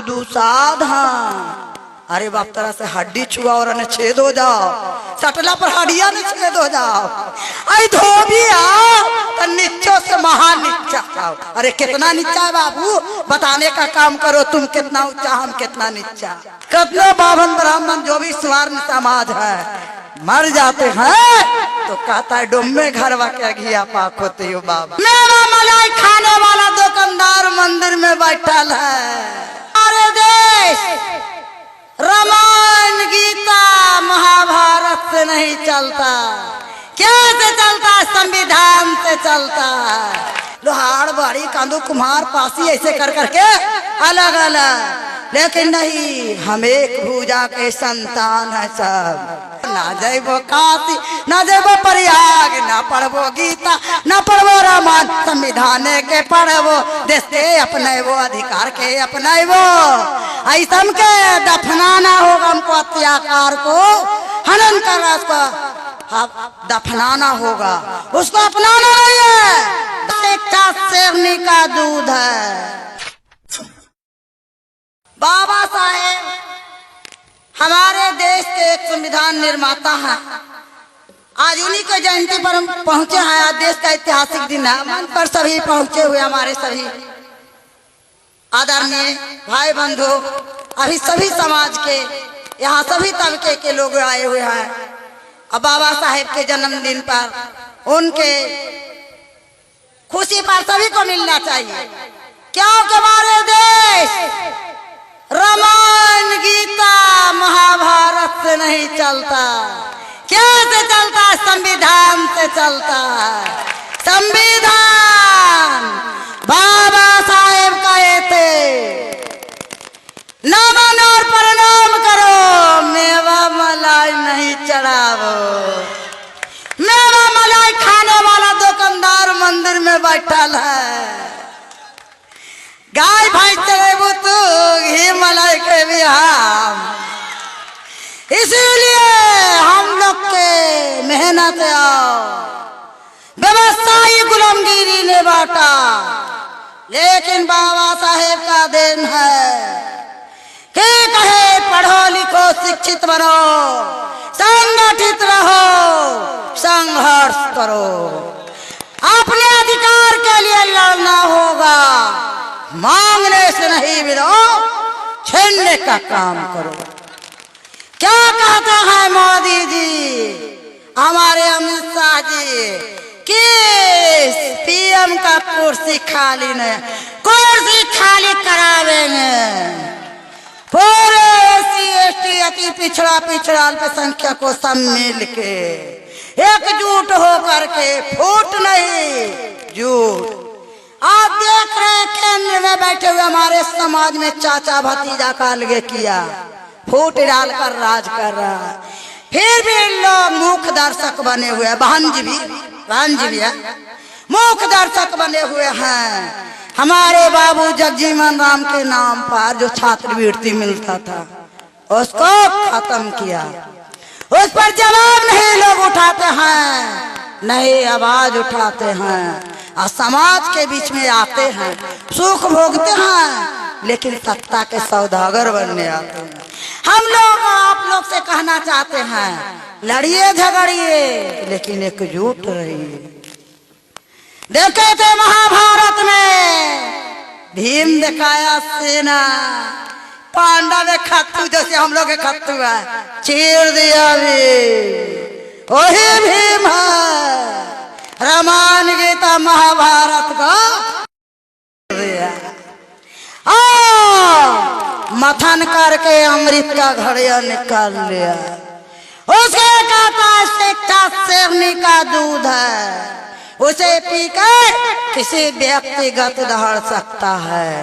दूधू साधन। अरे बाप तरह से हड्डी छुआ और ने छेद हो जाओ, सटला पर हड्डिया ने छेद हो जाओ। आई धोबी आओ तो नीचों से महा नीचा आओ। अरे कितना नीचा है बाबू, बताने का काम करो, तुम कितना ऊंचा हम कितना नीचा। कितने बावन ब्राह्मण जो भी स्वर्ण समाज है मर जाते हैं तो कहता है डुम्बे घरवा के घिया पाक होते हो बाबा। मेरा मलाई खाने वाला दुकानदार मंदिर में बैठल है। अरे देश रामायण गीता महाभारत से नहीं चलता, कैसे चलता? संविधान से चलता। लोहार बाड़ी कांदू कुम्हार पासी ऐसे कर करके अलग अलग, लेकिन नहीं, हम एक भूजा के संतान है सब। ना जैबो काशी ना जैबो प्रयाग, ना पढ़बो गीता ना पढ़बो रामायण, संविधान के पढ़बो, देश के अपने वो अधिकार के अपने वो। ऐसा के दफनाना होगा हमको, अत्याचार को हनन कर उसको दफनाना होगा, उसको अपनाना नहीं है। शेरनी का दूध है। बाबा साहेब हमारे देश के एक संविधान निर्माता हैं। आज उन्हीं के जयंती पर हम पहुंचे हैं। आज देश का ऐतिहासिक दिन है, मन पर सभी पहुंचे हुए हमारे सभी आदरणीय भाई बंधु, अभी सभी समाज के यहाँ सभी तबके के लोग आए हुए हैं। अब बाबा साहेब के जन्मदिन पर उनके खुशी पर सभी को मिलना चाहिए। क्योंकि हमारे देश रामायण गीता महाभारत से नहीं चलता, कैसे चलता? संविधान से चलता। संविधान बाबा साहेब कहे थे, नमन और प्रणाम करो, मेवा मलाई नहीं चढ़ाओ। मेवा मलाई खाने वाला दुकानदार मंदिर में बैठल है। गाय भाई चलेबू तू घी मलाई के भी हम, इसीलिए हम लोग के मेहनत आओ व्यवसायी गुलामगिरी ने बांटा, लेकिन बाबा साहेब का देन है कि कहे पढ़ो लिखो शिक्षित बनो, संगठित रहो, संघर्ष करो, अपने अधिकार के लिए लड़ना होगा, मांगने से नहीं मिलो, छीनने का काम करो। क्या कहते हैं मोदी जी, हमारे अमित शाह जी, कि पीएम का कुर्सी खाली नहीं, कुर्सी खाली करावेंगे। पूरे एससी एसटी अति पिछड़ा पिछड़ा अल्पसंख्यक को सब मिल के एकजुट होकर के, फूट नहीं झूठ। आप देख रहे केंद्र में बैठे हुए हमारे समाज में चाचा भतीजा का अलगे किया, फूट डालकर राज कर रहा है। फिर भी लोग मुख्य दर्शक बने हुए हैं, बहन जी भी है, मुख्य दर्शक बने हुए हैं। हमारे बाबू जगजीवन राम के नाम पर जो छात्रवृत्ति मिलता था उसको खत्म किया, उस पर जवाब नहीं लोग उठाते हैं, नहीं आवाज उठाते हैं और समाज के बीच में आते हैं, सुख भोगते हैं, लेकिन सत्ता के सौदागर बनने आते हैं। हम लोग आप लोग से कहना चाहते हैं, लड़िए झगड़िए लेकिन एकजुट रहिए। देखे थे महाभारत में भीम दिखाया सेना, पांडा में खत्तू जैसे हम लोग के खत्तू है, चीर दिया भी वही भीम है। रामायण गीता महाभारत को मथन करके अमृत का घड़िया निकाल लिया। उसे कहता है शिक्षा शेरनी का दूध है, उसे पीकर किसी व्यक्तिगत दहाड़ सकता है।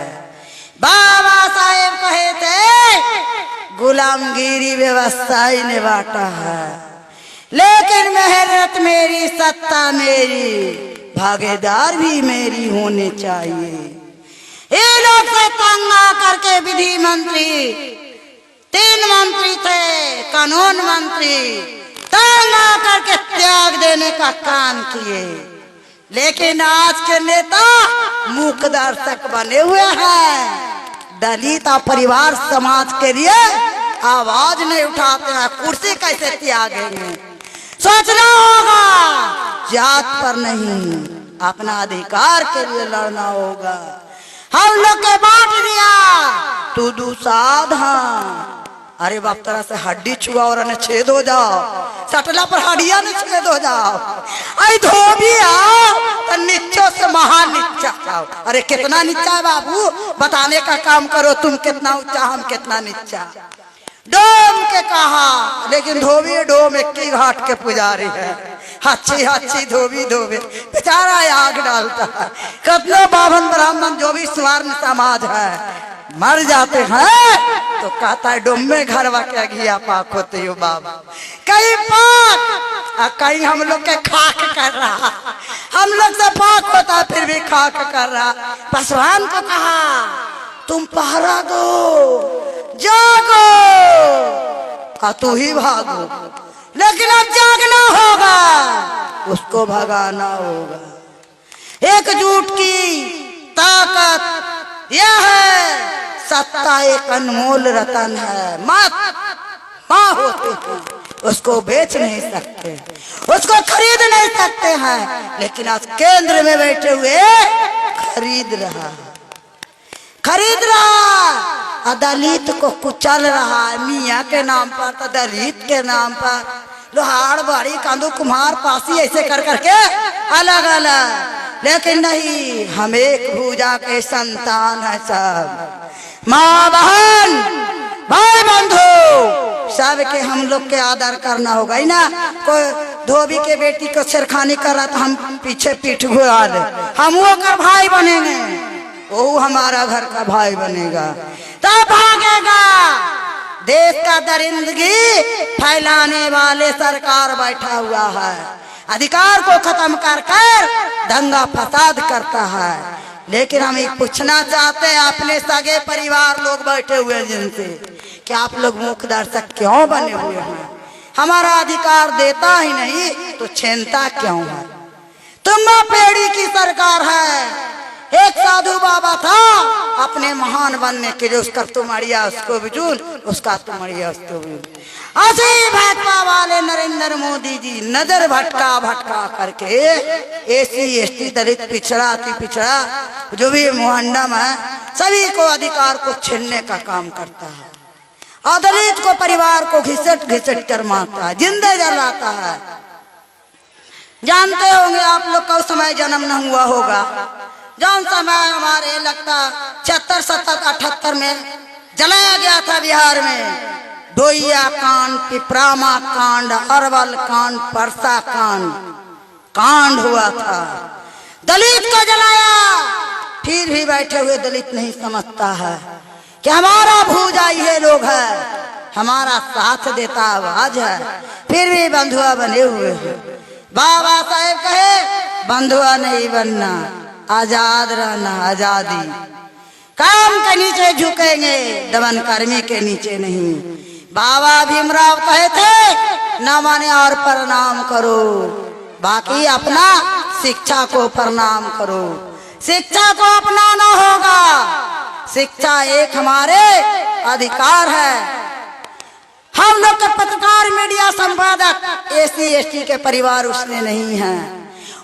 बाबा साहेब कहे थे गुलामगिरी व्यवस्थाई ने बांटा है, लेकिन मेहनत मेरी, सत्ता मेरी, भागीदार भी मेरी होनी चाहिए। ये लोग से तंग करके विधि मंत्री, 3 मंत्री थे, कानून मंत्री, तंग करके त्याग देने का काम किए, लेकिन आज के नेता मूक दर्शक बने हुए हैं, दलित और परिवार समाज के लिए आवाज नहीं उठाते हैं, कुर्सी कैसे त्यागेंगे? सोचना होगा, जात पर नहीं, अपना अधिकार के लिए लड़ना होगा। हम लोग के बांट दिया, तू दूसाध। अरे बाप, तरह से हड्डी छुआ और न छेद हो जाओ, सटला पर हड्डियां न छेद हो जाओ। आई धोबी आओ तो नीचो से महान नीचा आओ। अरे कितना नीचा है बाबू, बताने का काम करो, तुम कितना ऊंचा हम कितना नीचा। डोम के कहा, लेकिन धोबी डोम एक ही घाट के पुजारी है। अच्छी अच्छी धोबी धोबे बेचारा आग डालता है। कितने बाभन ब्राह्मण जो भी स्वर्ण समाज है मर जाते हैं तो कहता है डोम में घरवा के घिया पाक होते हो बाबा। कहीं पाक, कहीं हम लोग के खाक कर रहा, हम लोग से पाक होता फिर भी खाक कर रहा। पासवान को कहा तुम पहरा दो, जागो, का तू ही भागो, लेकिन अब जागना होगा, उसको भगाना होगा। एकजुट की ताकत यह है, सत्ता एक अनमोल रतन है। मत माँ होते हैं, उसको बेच नहीं सकते, उसको खरीद नहीं सकते हैं, लेकिन आज केंद्र में बैठे हुए खरीद रहा, खरीद रहा। दलित को कुचल रहा है, मियाँ के नाम पर तो दलित के नाम पर, लोहार बाड़ी कांदू कुम्हार पासी ऐसे कर करके अलग अलग। लेकिन नहीं, हम एक भूजा के संतान है सब। माँ बहन भाई बंधु सबके हम लोग के आदर करना होगा ही ना। कोई धोबी के बेटी को छेड़खानी कर रहा तो हम पीछे पीठ घुरा दे, हम वो कर भाई बनेंगे, वो हमारा घर का भाई बनेगा, तब भागेगा। देश का दरिंदगी फैलाने वाले सरकार बैठा हुआ है, अधिकार को खत्म कर कर दंगा फसाद करता है। लेकिन हम एक पूछना चाहते हैं अपने सगे परिवार लोग बैठे हुए हैं जिनसे, कि आप लोग मुख दर्शक क्यों बने हुए हैं? हमारा अधिकार देता ही नहीं तो छीनता क्यों है? तुम्बा पेड़ी की सरकार है। एक साधु बाबा था, अपने महान बनने के लिए उसका तुमड़िया उसको बिजूल, उसका तुमड़िया उसको बिजूल। ऐसे भाजपा वाले नरेंद्र मोदी जी नजर भटका भटका करके एसी एसटी दलित पिछड़ा अति पिछड़ा जो भी मोहंडा है सभी को अधिकार को छीनने का काम करता है, और दलित को परिवार को घिसट घिसट कर मारता है, जिंदे जलाता है। जानते होंगे आप लोग का उस समय जन्म न हुआ होगा, जौन समय हमारे लगता 76, 77, 78 में जलाया गया था बिहार में। डोइया कांड, पिपरामा कांड, अरवल कांड, परसा कांड कांड हुआ था, दलित को जलाया। फिर भी बैठे हुए दलित नहीं समझता है कि हमारा भूजा ये लोग है, हमारा साथ देता आवाज है, फिर भी बंधुआ बने हुए हैं। बाबा साहेब कहे बंधुआ नहीं बनना, आजाद रहना, आजादी। काम के नीचे झुकेंगे, दमन कर्मी के नीचे नहीं। बाबा भीमराव कहे थे न माने और प्रणाम करो, बाकी अपना शिक्षा को प्रणाम करो। शिक्षा को अपनाना होगा, शिक्षा एक हमारे अधिकार है। हम लोग के पत्रकार मीडिया संपादक एसी एसटी के परिवार उसने नहीं है,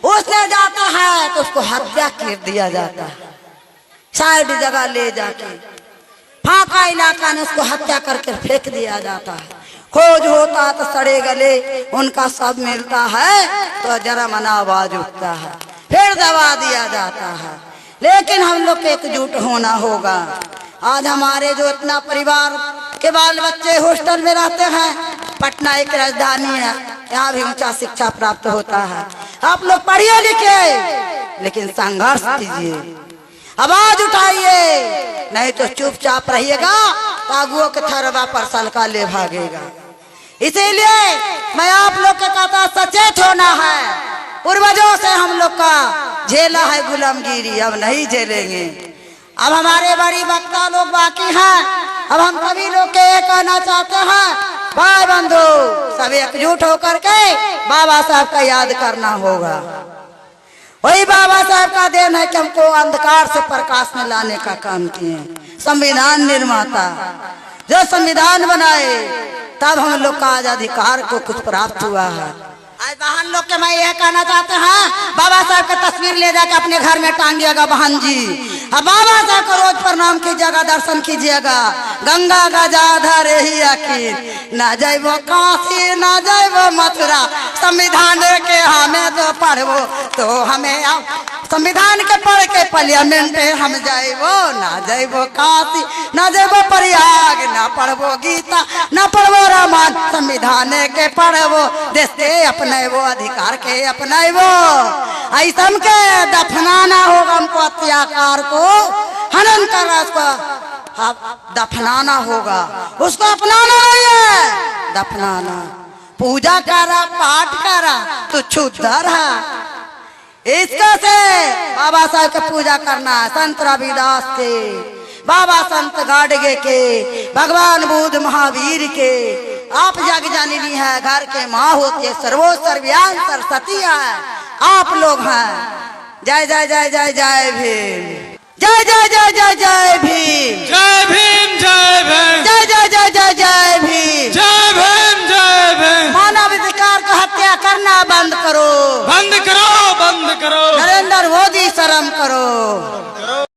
उसने जाता है तो उसको हत्या कर दिया जाता है, साइड जगह ले जाके फाका इलाका में उसको हत्या करके फेंक दिया जाता है। खोज होता तो सड़े गले उनका सब मिलता है तो जरा मना आवाज उठता है, फिर दबा दिया जाता है। लेकिन हम लोग को एकजुट होना होगा। आज हमारे जो इतना परिवार के बाल बच्चे हॉस्टल में रहते हैं, पटना एक राजधानी है, यहाँ भी ऊंचा शिक्षा प्राप्त होता है। आप लोग पढ़िए लिखिए, लेकिन संघर्ष कीजिए, आवाज उठाइए, नहीं तो चुपचाप रहिएगा, कागुओं के थरवा पर सलका ले भागेगा। इसीलिए मैं आप लोग के कहता सचेत होना है। पूर्वजों से हम लोग का झेला है गुलामगिरी, अब नहीं झेलेंगे। अब हमारे बड़ी वक्ता लोग बाकी हैं, अब हम सभी लोग के ये कहना चाहते हैं, भाई बंधु सभी एकजुट होकर के बाबा साहब का याद करना होगा। वही बाबा साहब साहब का देन है कि हमको अंधकार से प्रकाश में लाने का काम किए। संविधान निर्माता जो संविधान बनाए, तब हम लोग का आज अधिकार को कुछ प्राप्त हुआ है। आज बहन लोग के मैं यह कहना चाहते हैं, बाबा साहब की तस्वीर ले जाकर अपने घर में टांगिएगा बहन जी। अब बाबा साहब को रोज प्रणाम कीजिएगा, दर्शन कीजिएगा। गंगा गजाधर ही यकीन, ना जाइबो काशी ना जाइबो मथुरा, संविधान के हमें तो पढ़बो तो हमें संविधान के पढ़ के पार्लियामेंट हम जाइबो, ना जाइबो काशी ना जाइबो प्रयाग, ना पढ़बो गीता ना पढ़बो रामायण, संविधान के पढ़बो, देश के अपनेबो, अधिकार के अपनेबो। ऐसा के दफनाना होगा, हमको अत्याचार को हनन करना, उसको दफनाना होगा, उसको अपनाना नहीं है। दफनाना, पूजा करा पाठ करा तो क्षुद्र है। इसका से बाबा साहब के पूजा करना है, संत रविदास के, बाबा संत गाडगे के, भगवान बुद्ध महावीर के। आप जग जननी है, घर के माँ होती है, सर्वो सर्वज्ञान सरस्वती है, आप लोग हैं। जय जय जय जय जय भीम, जय जय जय जय जय भीम, जय भीम जय भीम, जय जय जय जय जय भीम, जय भीम जय भीम। मानव अधिकार का हत्या करना बंद करो, बंद